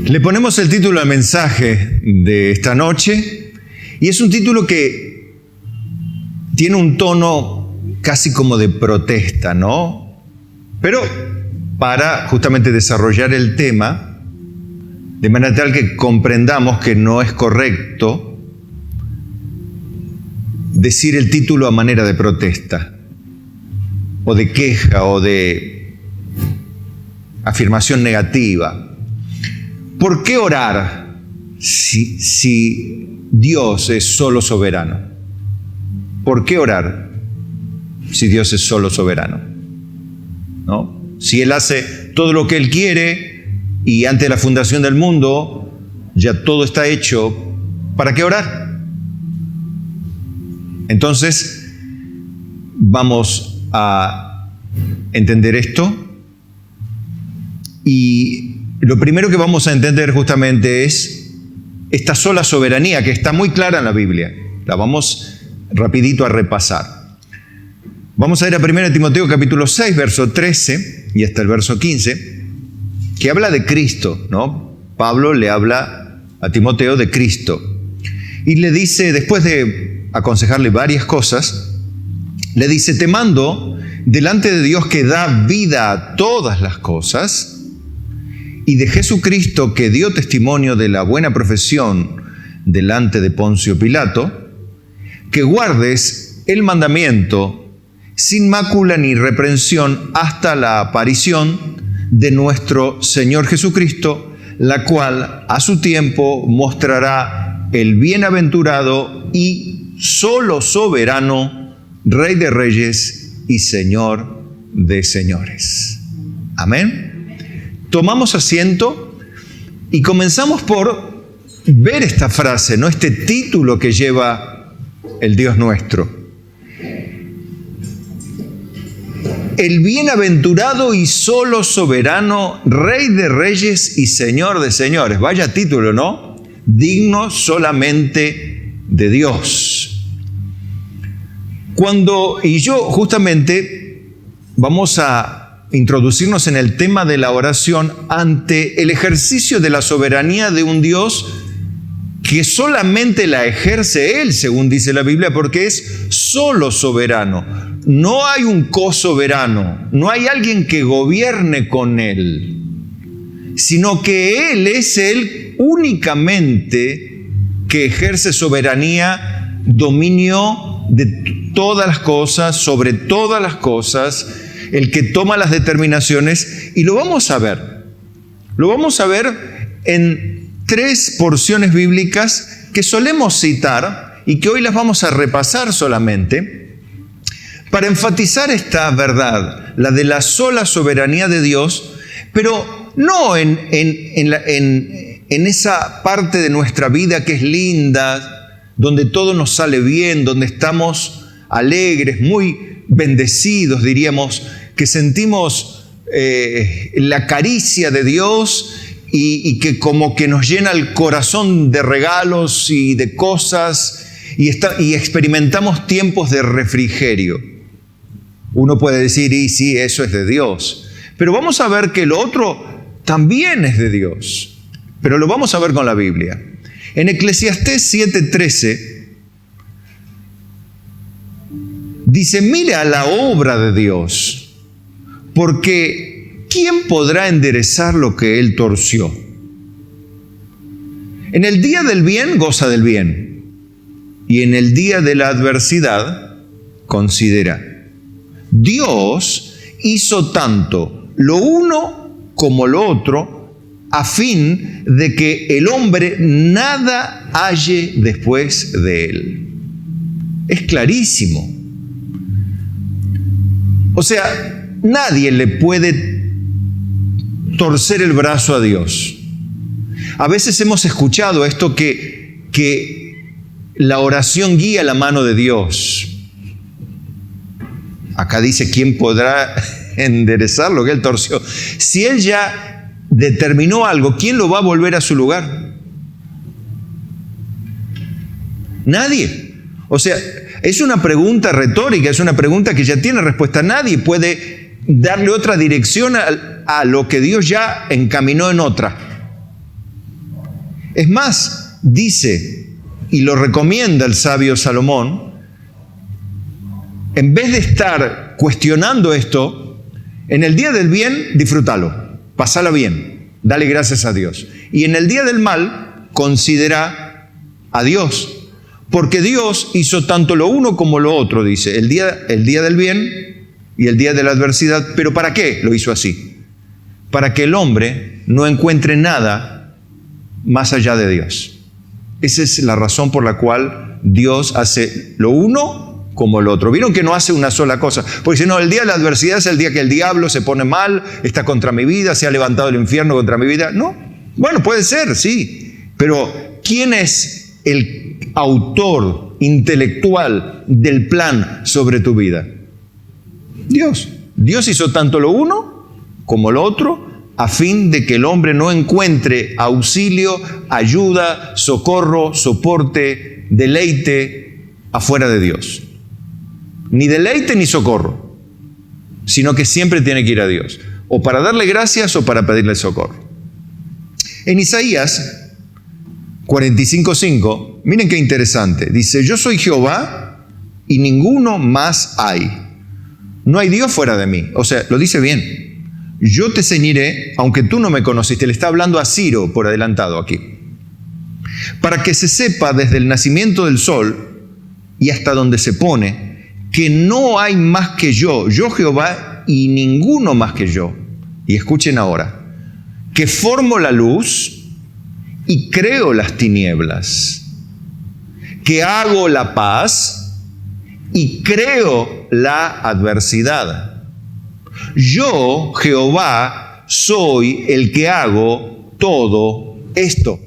Le ponemos el título al mensaje de esta noche y es un título que tiene un tono casi como de protesta, ¿no? Pero para justamente desarrollar el tema, de manera tal que comprendamos que no es correcto decir el título a manera de protesta, o de queja, o de afirmación negativa. ¿Por qué orar si Dios es solo soberano? ¿Por qué orar si Dios es solo soberano? ¿No? Si Él hace todo lo que Él quiere y antes de la fundación del mundo ya todo está hecho, ¿para qué orar? Entonces, vamos a entender esto y lo primero que vamos a entender justamente es esta sola soberanía que está muy clara en la Biblia. La vamos rapidito a repasar. Vamos a ir a 1 Timoteo capítulo 6, verso 13 y hasta el verso 15, que habla de Cristo, ¿no? Pablo le habla a Timoteo de Cristo y le dice, después de aconsejarle varias cosas, le dice: te mando delante de Dios que da vida a todas las cosas, y de Jesucristo que dio testimonio de la buena profesión delante de Poncio Pilato, que guardes el mandamiento sin mácula ni reprensión hasta la aparición de nuestro Señor Jesucristo, la cual a su tiempo mostrará el bienaventurado y solo soberano, Rey de reyes y Señor de señores. Amén. Tomamos asiento y comenzamos por ver esta frase, ¿no? Este título que lleva el Dios nuestro. El bienaventurado y solo soberano, Rey de reyes y Señor de señores. Vaya título, ¿no? Digno solamente de Dios. Y yo justamente vamos a introducirnos en el tema de la oración ante el ejercicio de la soberanía de un Dios que solamente la ejerce Él, según dice la Biblia, porque es solo soberano. No hay un cosoberano, no hay alguien que gobierne con Él, sino que Él es Él únicamente que ejerce soberanía, dominio de todas las cosas, sobre todas las cosas, el que toma las determinaciones, y lo vamos a ver. Lo vamos a ver en 3 porciones bíblicas que solemos citar y que hoy las vamos a repasar solamente para enfatizar esta verdad, la de la sola soberanía de Dios, pero no en esa parte de nuestra vida que es linda, donde todo nos sale bien, donde estamos alegres, muy bendecidos, diríamos, que sentimos la caricia de Dios y que como que nos llena el corazón de regalos y de cosas y experimentamos tiempos de refrigerio. Uno puede decir, y sí, eso es de Dios. Pero vamos a ver que lo otro también es de Dios. Pero lo vamos a ver con la Biblia. En Eclesiastés 7:13 dice: mira la obra de Dios, porque ¿quién podrá enderezar lo que Él torció? En el día del bien, goza del bien, y en el día de la adversidad, considera. Dios hizo tanto lo uno como lo otro, a fin de que el hombre nada halle después de Él. Es clarísimo. O sea, nadie le puede torcer el brazo a Dios. A veces hemos escuchado esto que la oración guía la mano de Dios. Acá dice: ¿quién podrá enderezar lo que Él torció? Si Él ya determinó algo, ¿quién lo va a volver a su lugar? Nadie. O sea, es una pregunta retórica, es una pregunta que ya tiene respuesta. Nadie puede darle otra dirección a lo que Dios ya encaminó en otra. Es más, dice, y lo recomienda el sabio Salomón, en vez de estar cuestionando esto, en el día del bien, disfrútalo, pasala bien, dale gracias a Dios. Y en el día del mal, considera a Dios. Porque Dios hizo tanto lo uno como lo otro, dice, el día del bien y el día de la adversidad. ¿Pero para qué lo hizo así? Para que el hombre no encuentre nada más allá de Dios. Esa es la razón por la cual Dios hace lo uno como lo otro. ¿Vieron que no hace una sola cosa? Porque si no, el día de la adversidad es el día que el diablo se pone mal, está contra mi vida, se ha levantado el infierno contra mi vida. No, bueno, puede ser, sí. Pero ¿quién es el autor intelectual del plan sobre tu vida? Dios. Dios hizo tanto lo uno como lo otro a fin de que el hombre no encuentre auxilio, ayuda, socorro, soporte, deleite afuera de Dios. Ni deleite ni socorro, sino que siempre tiene que ir a Dios, o para darle gracias o para pedirle socorro. En Isaías 45:5, miren qué interesante. Dice, yo soy Jehová y ninguno más hay. No hay Dios fuera de mí. O sea, lo dice bien. Yo te ceñiré, aunque tú no me conociste. Le está hablando a Ciro por adelantado aquí. Para que se sepa desde el nacimiento del sol y hasta donde se pone, que no hay más que yo Jehová y ninguno más que yo. Y escuchen ahora, que formo la luz y creo las tinieblas, que hago la paz y creo la adversidad. Yo, Jehová, soy el que hago todo esto.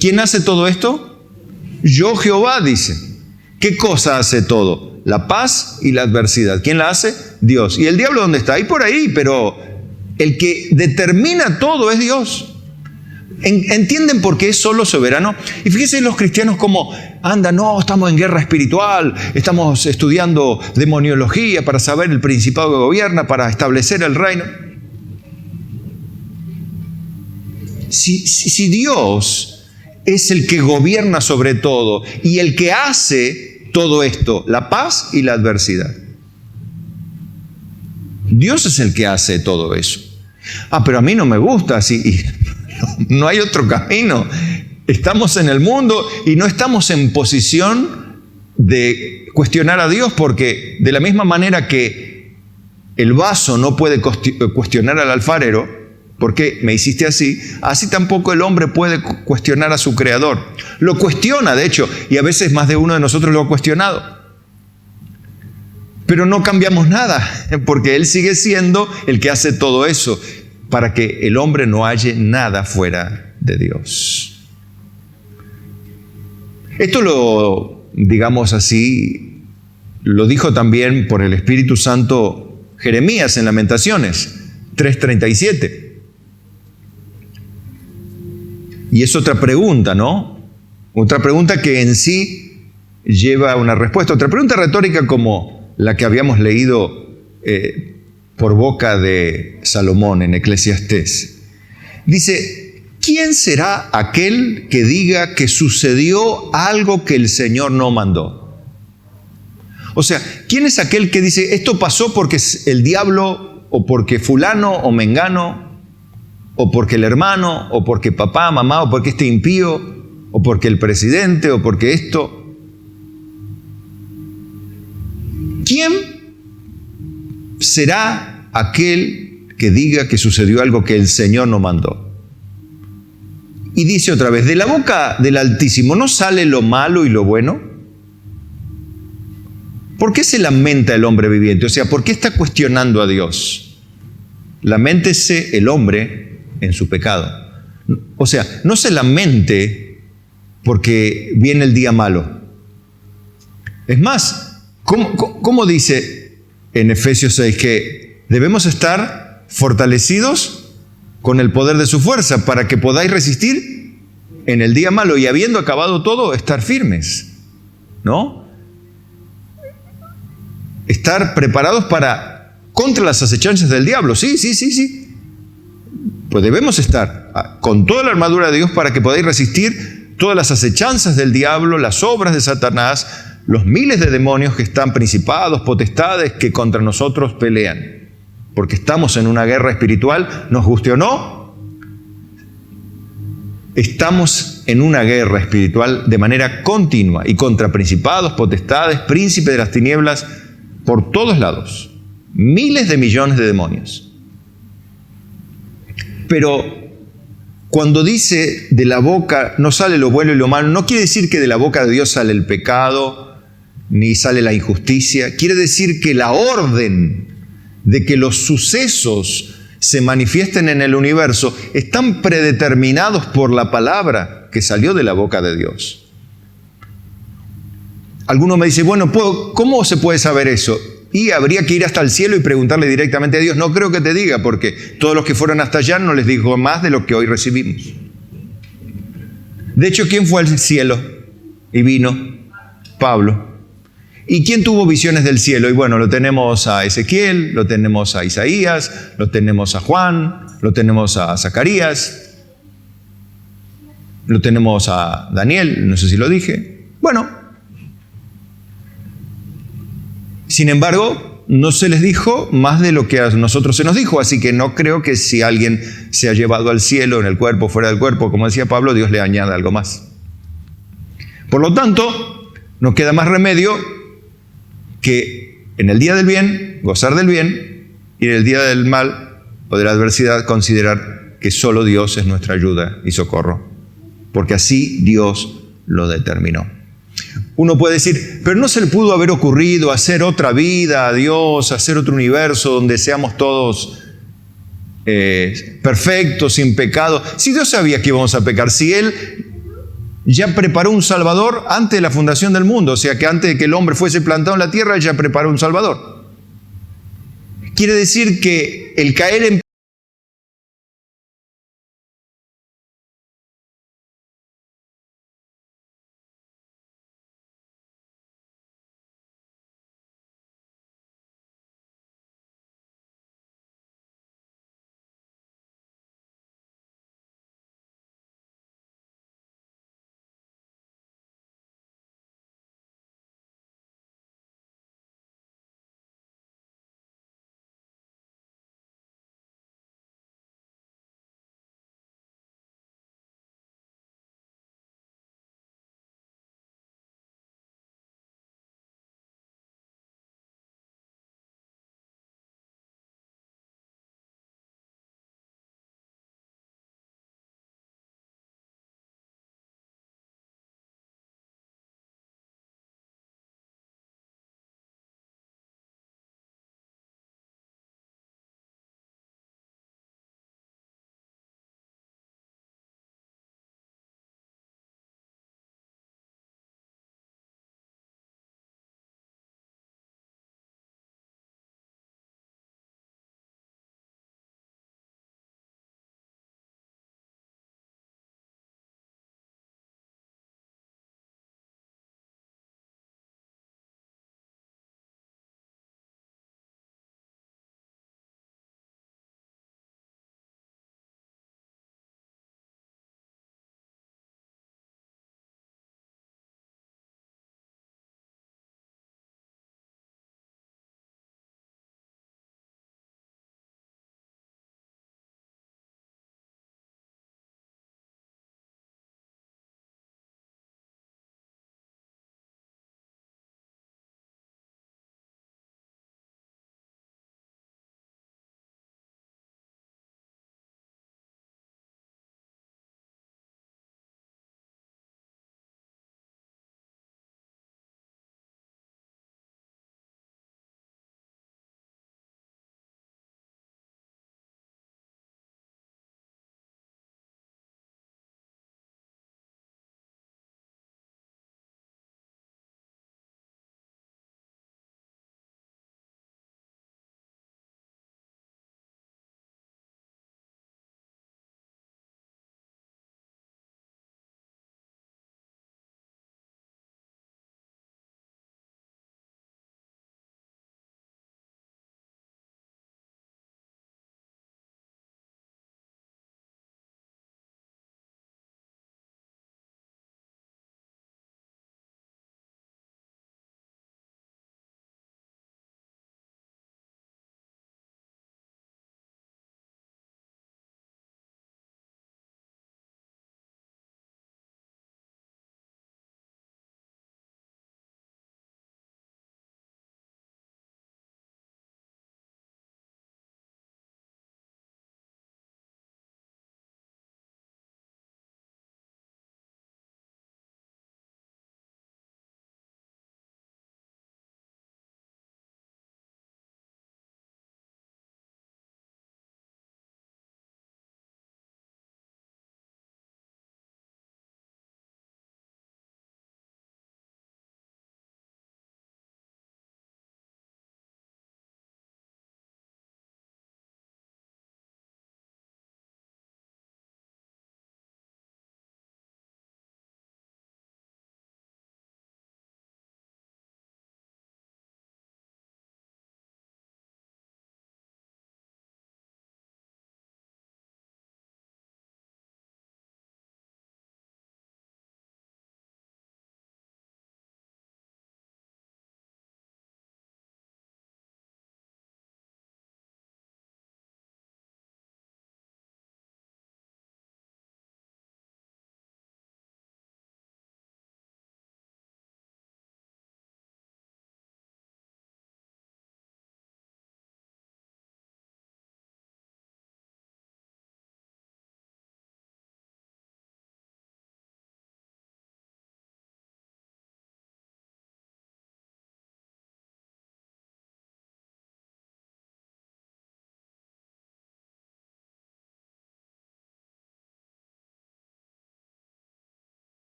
¿Quién hace todo esto? Yo, Jehová, dice. ¿Qué cosa hace todo? La paz y la adversidad. ¿Quién la hace? Dios. ¿Y el diablo dónde está? Ahí por ahí, pero el que determina todo es Dios. ¿Entienden por qué es solo soberano? Y fíjense los cristianos como andan, no, estamos en guerra espiritual, estamos estudiando demoniología para saber el principado que gobierna, para establecer el reino. Si Dios es el que gobierna sobre todo y el que hace todo esto, la paz y la adversidad. Dios es el que hace todo eso. Pero a mí no me gusta así. No hay otro camino. Estamos en el mundo y no estamos en posición de cuestionar a Dios, porque de la misma manera que el vaso no puede cuestionar al alfarero, ¿por qué me hiciste así? Así tampoco el hombre puede cuestionar a su creador. Lo cuestiona, de hecho, y a veces más de uno de nosotros lo ha cuestionado. Pero no cambiamos nada, porque Él sigue siendo el que hace todo eso, para que el hombre no halle nada fuera de Dios. Esto lo, digamos así, lo dijo también por el Espíritu Santo Jeremías en Lamentaciones 3:37. Y es otra pregunta, ¿no? Otra pregunta que en sí lleva una respuesta. Otra pregunta retórica como la que habíamos leído por boca de Salomón en Eclesiastés. Dice, ¿quién será aquel que diga que sucedió algo que el Señor no mandó? O sea, ¿quién es aquel que dice, esto pasó porque el diablo, o porque fulano o mengano, o porque el hermano, o porque papá, mamá, o porque este impío, o porque el presidente, o porque esto? ¿Quién será aquel que diga que sucedió algo que el Señor no mandó? Y dice otra vez, de la boca del Altísimo ¿no sale lo malo y lo bueno? ¿Por qué se lamenta el hombre viviente? O sea, ¿por qué está cuestionando a Dios? Laméntese el hombre en su pecado. O sea, no se lamente porque viene el día malo. Es más, ¿cómo dice en Efesios 6 que debemos estar fortalecidos con el poder de su fuerza para que podáis resistir en el día malo y habiendo acabado todo, estar firmes? ¿No? Estar preparados contra las acechanzas del diablo. Sí. Pues debemos estar con toda la armadura de Dios para que podáis resistir todas las acechanzas del diablo, las obras de Satanás, los miles de demonios que están, principados, potestades, que contra nosotros pelean. Porque estamos en una guerra espiritual, nos guste o no, estamos en una guerra espiritual de manera continua y contra principados, potestades, príncipes de las tinieblas, por todos lados. Miles de millones de demonios. Pero cuando dice de la boca no sale lo bueno y lo malo, no quiere decir que de la boca de Dios sale el pecado, ni sale la injusticia. Quiere decir que la orden de que los sucesos se manifiesten en el universo están predeterminados por la palabra que salió de la boca de Dios. Alguno me dice, bueno, ¿cómo se puede saber eso? Y habría que ir hasta el cielo y preguntarle directamente a Dios. No creo que te diga, porque todos los que fueron hasta allá no les dijo más de lo que hoy recibimos. De hecho, ¿quién fue al cielo y vino? Pablo. ¿Y quién tuvo visiones del cielo? Y bueno, lo tenemos a Ezequiel, lo tenemos a Isaías, lo tenemos a Juan, lo tenemos a Zacarías, lo tenemos a Daniel, no sé si lo dije. Bueno, sin embargo, no se les dijo más de lo que a nosotros se nos dijo, así que no creo que si alguien se ha llevado al cielo, en el cuerpo, fuera del cuerpo, como decía Pablo, Dios le añade algo más. Por lo tanto, no queda más remedio que en el día del bien, gozar del bien, y en el día del mal o de la adversidad, considerar que solo Dios es nuestra ayuda y socorro, porque así Dios lo determinó. Uno puede decir, pero no se le pudo haber ocurrido hacer otra vida a Dios, hacer otro universo donde seamos todos perfectos, sin pecado. Si Dios sabía que íbamos a pecar, si Él ya preparó un Salvador antes de la fundación del mundo, o sea que antes de que el hombre fuese plantado en la tierra, Él ya preparó un Salvador. Quiere decir que el caer en